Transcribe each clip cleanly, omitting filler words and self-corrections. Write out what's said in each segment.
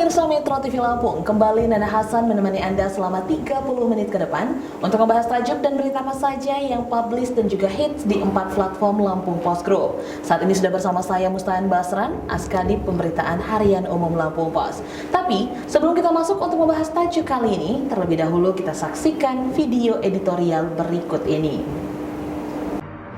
Pemirsa Metro TV Lampung, kembali Nana Hasan menemani Anda selama 30 menit ke depan untuk membahas tajuk dan berita apa saja yang publish dan juga hits di 4 platform Lampung Post Group. Saat ini sudah bersama saya Mustahan Basran, Askadip Pemberitaan Harian Umum Lampung Post. Tapi sebelum kita masuk untuk membahas tajuk kali ini, terlebih dahulu kita saksikan video editorial berikut ini.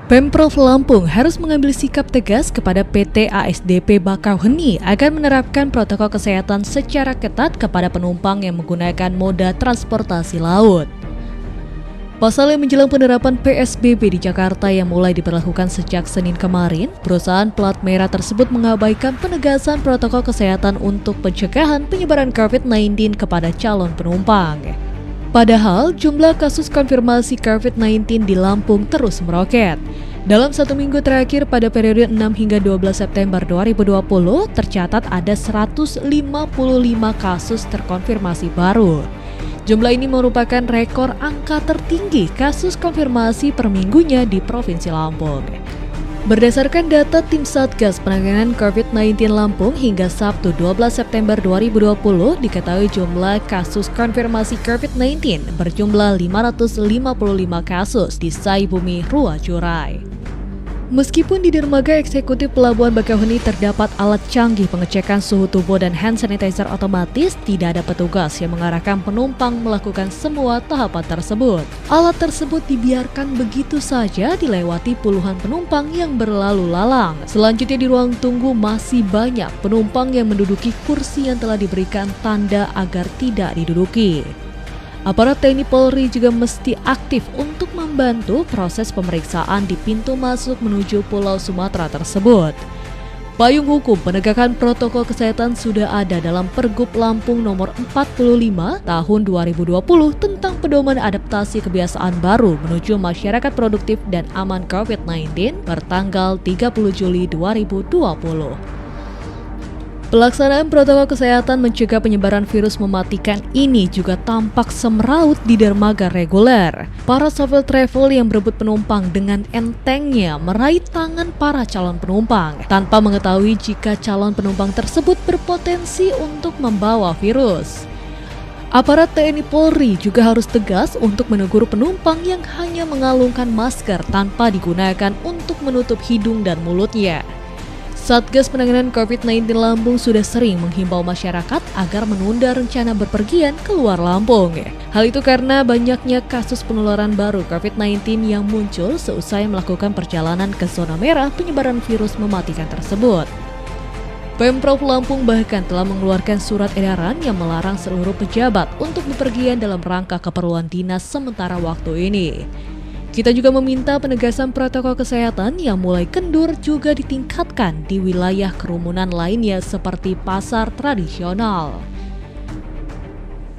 Pemprov Lampung harus mengambil sikap tegas kepada PT ASDP Bakauheni agar menerapkan protokol kesehatan secara ketat kepada penumpang yang menggunakan moda transportasi laut. Pasalnya menjelang penerapan PSBB di Jakarta yang mulai diberlakukan sejak Senin kemarin, perusahaan plat merah tersebut mengabaikan penegasan protokol kesehatan untuk pencegahan penyebaran COVID-19 kepada calon penumpang. Padahal jumlah kasus konfirmasi COVID-19 di Lampung terus meroket. Dalam satu minggu terakhir pada periode 6 hingga 12 September 2020, tercatat ada 155 kasus terkonfirmasi baru. Jumlah ini merupakan rekor angka tertinggi kasus konfirmasi per minggunya di Provinsi Lampung. Berdasarkan data Tim Satgas Penanganan COVID-19 Lampung hingga Sabtu 12 September 2020, diketahui jumlah kasus konfirmasi COVID-19 berjumlah 555 kasus di Saibumi, Rua Curai. Meskipun di dermaga eksekutif Pelabuhan Bakauheni terdapat alat canggih pengecekan suhu tubuh dan hand sanitizer otomatis, tidak ada petugas yang mengarahkan penumpang melakukan semua tahapan tersebut. Alat tersebut dibiarkan begitu saja dilewati puluhan penumpang yang berlalu lalang. Selanjutnya di ruang tunggu masih banyak penumpang yang menduduki kursi yang telah diberikan tanda agar tidak diduduki. Aparat TNI Polri juga mesti aktif untuk membantu proses pemeriksaan di pintu masuk menuju Pulau Sumatera tersebut. Payung hukum penegakan protokol kesehatan sudah ada dalam Pergub Lampung nomor 45 tahun 2020 tentang pedoman adaptasi kebiasaan baru menuju masyarakat produktif dan aman COVID-19 bertanggal 30 Juli 2020. Pelaksanaan protokol kesehatan mencegah penyebaran virus mematikan ini juga tampak semraut di dermaga reguler. Para sopir travel yang berebut penumpang dengan entengnya meraih tangan para calon penumpang tanpa mengetahui jika calon penumpang tersebut berpotensi untuk membawa virus. Aparat TNI Polri juga harus tegas untuk menegur penumpang yang hanya mengalungkan masker tanpa digunakan untuk menutup hidung dan mulutnya. Satgas Penanganan COVID-19 Lampung sudah sering menghimbau masyarakat agar menunda rencana berpergian keluar Lampung. Hal itu karena banyaknya kasus penularan baru COVID-19 yang muncul seusai melakukan perjalanan ke zona merah penyebaran virus mematikan tersebut. Pemprov Lampung bahkan telah mengeluarkan surat edaran yang melarang seluruh pejabat untuk bepergian dalam rangka keperluan dinas sementara waktu ini. Kita juga meminta penegasan protokol kesehatan yang mulai kendur juga ditingkatkan di wilayah kerumunan lainnya seperti pasar tradisional.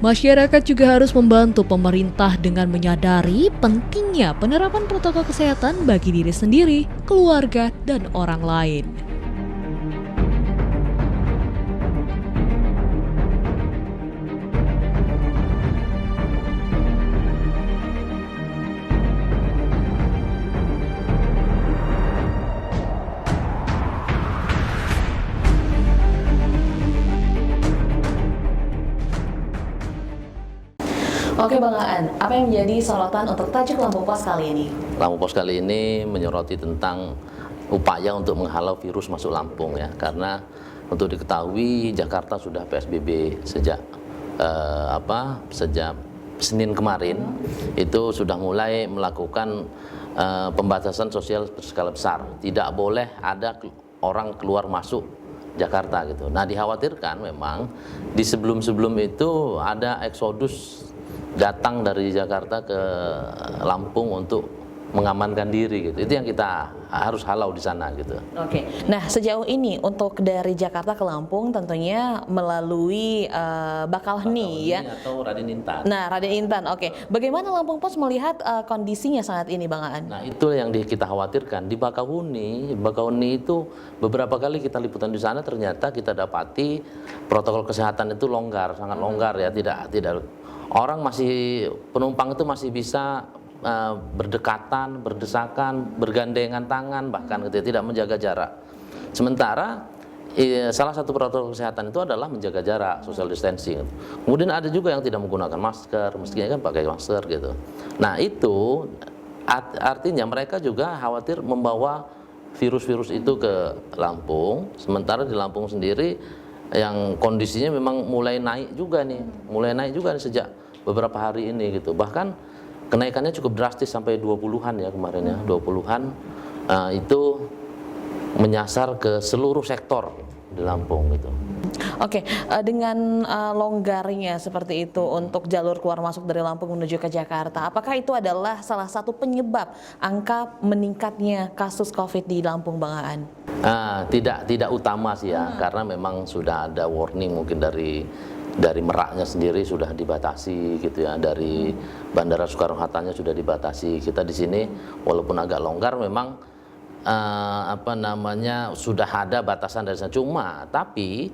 Masyarakat juga harus membantu pemerintah dengan menyadari pentingnya penerapan protokol kesehatan bagi diri sendiri, keluarga, dan orang lain. Oke Bang Aan, apa yang menjadi sorotan untuk tajuk Lampung Post kali ini? Lampung Post kali ini menyoroti tentang upaya untuk menghalau virus masuk Lampung ya, karena untuk diketahui Jakarta sudah PSBB sejak sejak Senin kemarin itu sudah mulai melakukan pembatasan sosial berskala besar. Tidak boleh ada orang keluar masuk Jakarta gitu. Nah, dikhawatirkan memang di sebelum-sebelum itu ada eksodus datang dari Jakarta ke Lampung untuk mengamankan diri gitu. Itu yang kita harus halau di sana gitu. Oke. Nah, sejauh ini untuk dari Jakarta ke Lampung tentunya melalui Bakauheni ya atau Raden Intan. Nah, Raden Intan. Oke. Bagaimana Lampung Post melihat kondisinya saat ini Bang Aan? Nah, itu yang kita khawatirkan di Bakauheni. Bakauheni itu beberapa kali kita liputan di sana ternyata kita dapati protokol kesehatan itu longgar, sangat longgar ya, tidak orang masih penumpang itu masih bisa berdekatan, berdesakan, bergandengan tangan bahkan gitu, tidak menjaga jarak. Sementara salah satu protokol kesehatan itu adalah menjaga jarak, social distancing. Kemudian ada juga yang tidak menggunakan masker, mestinya kan pakai masker gitu. Nah itu artinya mereka juga khawatir membawa virus-virus itu ke Lampung. Sementara di Lampung sendiri yang kondisinya memang mulai naik juga nih, sejak beberapa hari ini gitu. Bahkan kenaikannya cukup drastis sampai 20-an ya kemarin ya, 20-an itu menyasar ke seluruh sektor di Lampung gitu. Oke, dengan longgarnya seperti itu untuk jalur keluar masuk dari Lampung menuju ke Jakarta, apakah itu adalah salah satu penyebab angka meningkatnya kasus COVID di Lampung, Bang Aan? Tidak utama sih ya, karena memang sudah ada warning mungkin dari Meraknya sendiri sudah dibatasi gitu ya, dari Bandara Soekarno-Hattanya sudah dibatasi. Kita di sini walaupun agak longgar memang sudah ada batasan dari sana. Cuma tapi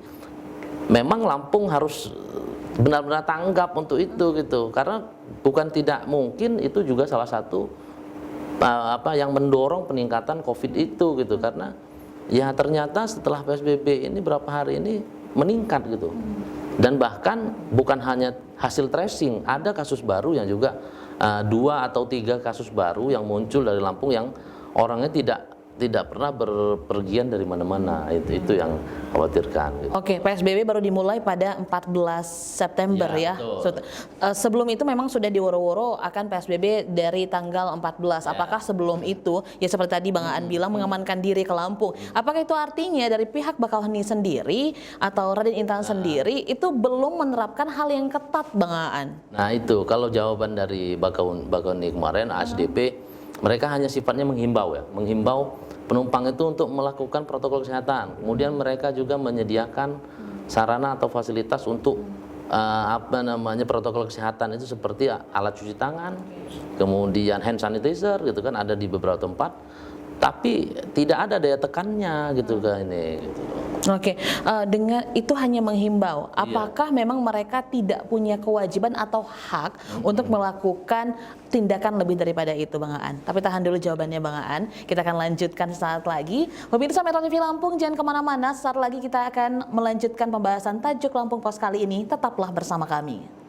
memang Lampung harus benar-benar tanggap untuk itu gitu, karena bukan tidak mungkin itu juga salah satu yang mendorong peningkatan COVID itu gitu, karena ya ternyata setelah PSBB ini berapa hari ini meningkat gitu. Dan bahkan bukan hanya hasil tracing, ada kasus baru yang juga 2 atau 3 kasus baru yang muncul dari Lampung yang orangnya tidak pernah berpergian dari mana-mana. Itu yang khawatirkan gitu. Oke, PSBB baru dimulai pada 14 September ya. Sebelum itu memang sudah diworo-woro akan PSBB dari tanggal 14. Apakah sebelum itu ya seperti tadi Bang Aan bilang mengamankan diri ke Lampung. Apakah itu artinya dari pihak Bakauheni sendiri atau Raden Intan sendiri itu belum menerapkan hal yang ketat, Bang Aan? Nah itu kalau jawaban dari Bakauheni kemarin ASDP, mereka hanya sifatnya menghimbau penumpang itu untuk melakukan protokol kesehatan. Kemudian mereka juga menyediakan sarana atau fasilitas untuk protokol kesehatan itu seperti alat cuci tangan, kemudian hand sanitizer gitu kan, ada di beberapa tempat. Tapi tidak ada daya tekannya gitu kan ini. Gitu. Oke, dengan itu hanya menghimbau. Apakah memang mereka tidak punya kewajiban atau hak untuk melakukan tindakan lebih daripada itu, Bang Aan? Tapi tahan dulu jawabannya, Bang Aan. Kita akan lanjutkan saat lagi. Pemirsa Metro TV Lampung, jangan kemana-mana. Saat lagi kita akan melanjutkan pembahasan tajuk Lampung Pos kali ini. Tetaplah bersama kami.